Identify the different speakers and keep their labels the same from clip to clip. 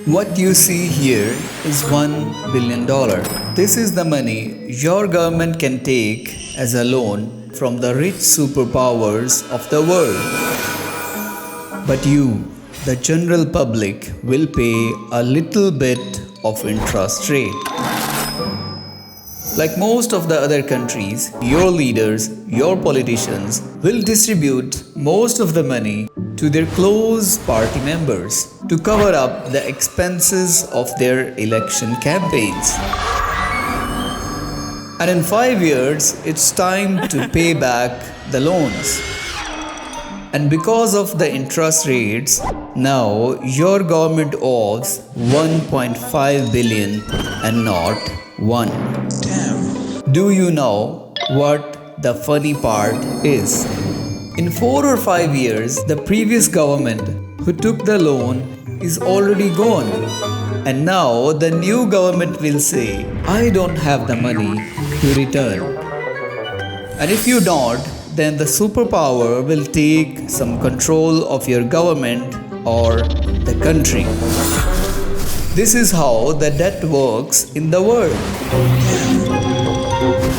Speaker 1: What you see here is $1 billion. This is the money your government can take as a loan from the rich superpowers of the world. But you, the general public, will pay a little bit of interest rate. Like most of the other countries, your leaders, your politicians will distribute most of the money to their close party members to cover up the expenses of their election campaigns. And in 5 years, it's time to pay back the loans. And because of the interest rates, now your government owes 1.5 billion and not 1. Damn. Do you know what the funny part is? In 4 or 5 years, the previous government who took the loan is already gone. And now the new government will say, I don't have the money to return. And if you don't, then the superpower will take some control of your government or the country. This is how the debt works in the world.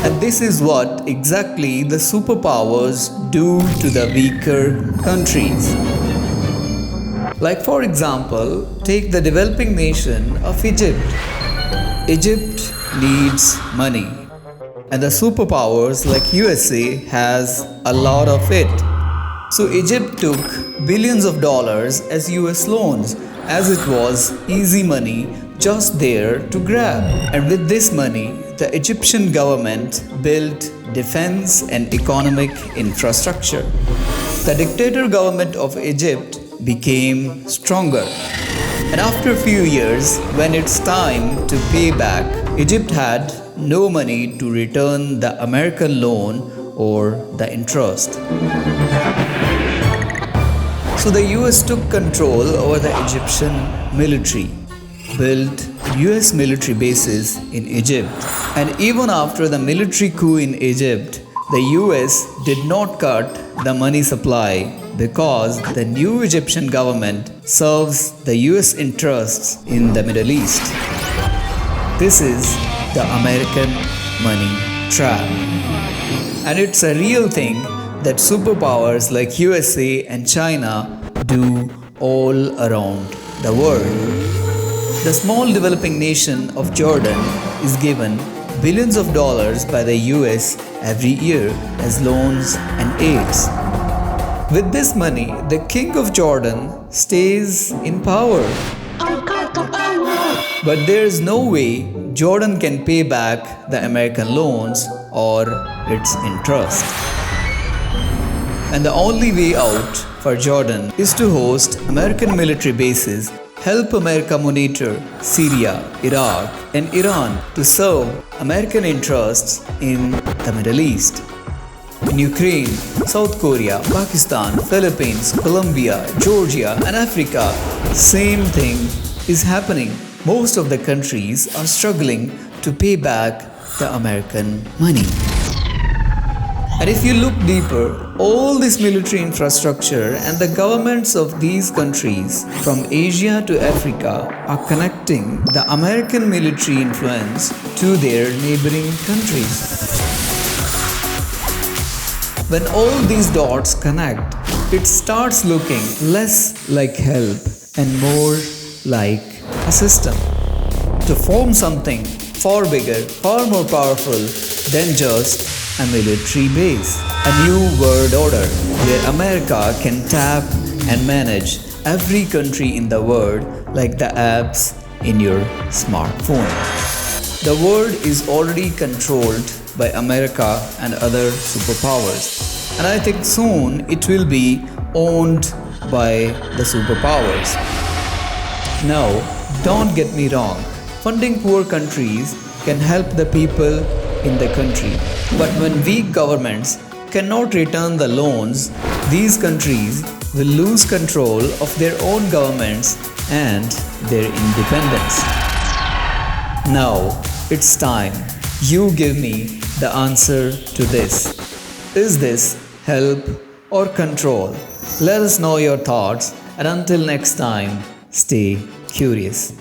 Speaker 1: And this is what exactly the superpowers do to the weaker countries. Like for example, take the developing nation of Egypt. Egypt needs money. And the superpowers like USA has a lot of it. So Egypt took billions of dollars as US loans as it was easy money just there to grab. And with this money, the Egyptian government built defense and economic infrastructure. The dictator government of Egypt became stronger. And after a few years, when it's time to pay back, Egypt had no money to return the American loan or the interest. So the US took control over the Egyptian military, built US military bases in Egypt. And even after the military coup in Egypt, the US did not cut the money supply because the new Egyptian government serves the US interests in the Middle East. This is the American money trap. And it's a real thing that superpowers like USA and China do all around the world. The small developing nation of Jordan is given billions of dollars by the US every year as loans and aids. With this money, the king of Jordan stays in power. But there is no way Jordan can pay back the American loans or its interest. And the only way out for Jordan is to host American military bases, help America monitor Syria, Iraq, and Iran to serve American interests in the Middle East. In Ukraine, South Korea, Pakistan, Philippines, Colombia, Georgia, and Africa, same thing is happening. Most of the countries are struggling to pay back the American money. And if you look deeper, all this military infrastructure and the governments of these countries from Asia to Africa are connecting the American military influence to their neighboring countries. When all these dots connect, it starts looking less like help and more like a system to form something far bigger, far more powerful than just a military base. A new world order where America can tap and manage every country in the world like the apps in your smartphone. The world is already controlled by America and other superpowers. And I think soon it will be owned by the superpowers. Now, don't get me wrong. Funding poor countries can help the people in the country. But when weak governments cannot return the loans, these countries will lose control of their own governments and their independence. Now, it's time you give me the answer to this. Is this help or control? Let us know your thoughts, and until next time, stay curious.